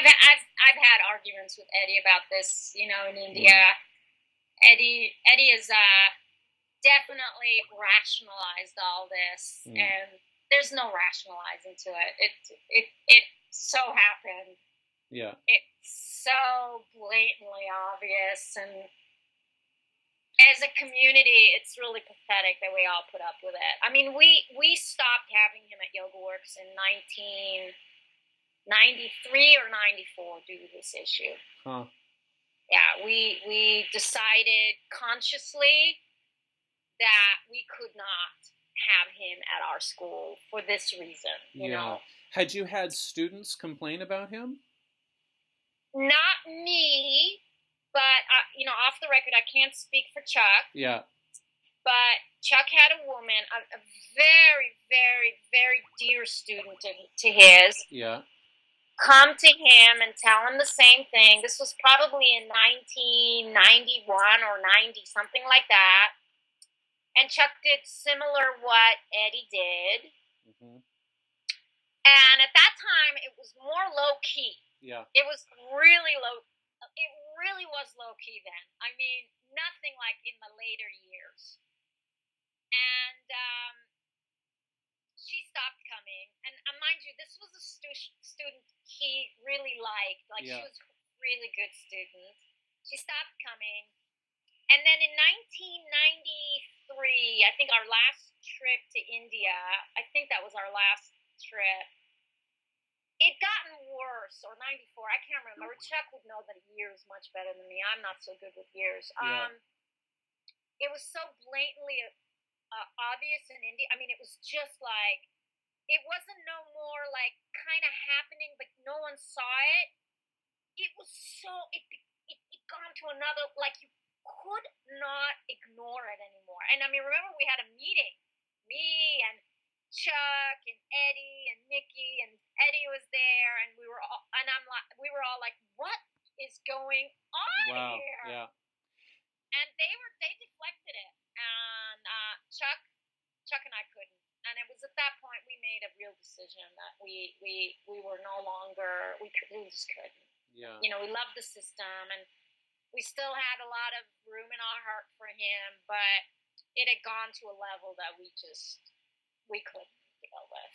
I've had arguments with Eddie about this. You know, in India, Eddie is definitely rationalized all this, and there's no rationalizing to it. It so happened. Yeah. It's so blatantly obvious, and as a community, it's really pathetic that we all put up with it. I mean, we stopped having him at Yoga Works in 1993 or 94 due to this issue. Huh. Yeah, we decided consciously that we could not have him at our school for this reason. You know, had you had students complain about him? Not me, but you know, off the record, I can't speak for Chuck. Yeah. But Chuck had a woman, a very, very, very dear student to his. Yeah. Come to him and tell him the same thing. This was probably in 1991 or 90, something like that. And Chuck did similar what Eddie did. Mm-hmm. And at that time, it was more low-key. Yeah. It was really low. It really was low-key then. I mean, nothing like in the later years. And she stopped coming. And mind you, this was a student he really liked. Like, she was a really good student. She stopped coming. And then in 1993, I think our last trip to India, I think that was our last trip, it gotten worse, or 94, I can't remember. Chuck would know the years much better than me. I'm not so good with years. It was so blatantly obvious in India. I mean, it was just like, it wasn't no more like kind of happening, but no one saw it. It was so, it gone to another, like, you could not ignore it anymore. And I mean, remember we had a meeting, me and Chuck and Eddie and Nikki, and Eddie was there, and we were all like, what is going on here? Yeah. And they deflected it, and Chuck and I couldn't. And it was at that point we made a real decision that we were no longer, we just couldn't. Yeah. You know, we loved the system, and we still had a lot of room in our heart for him, but it had gone to a level that we couldn't deal with.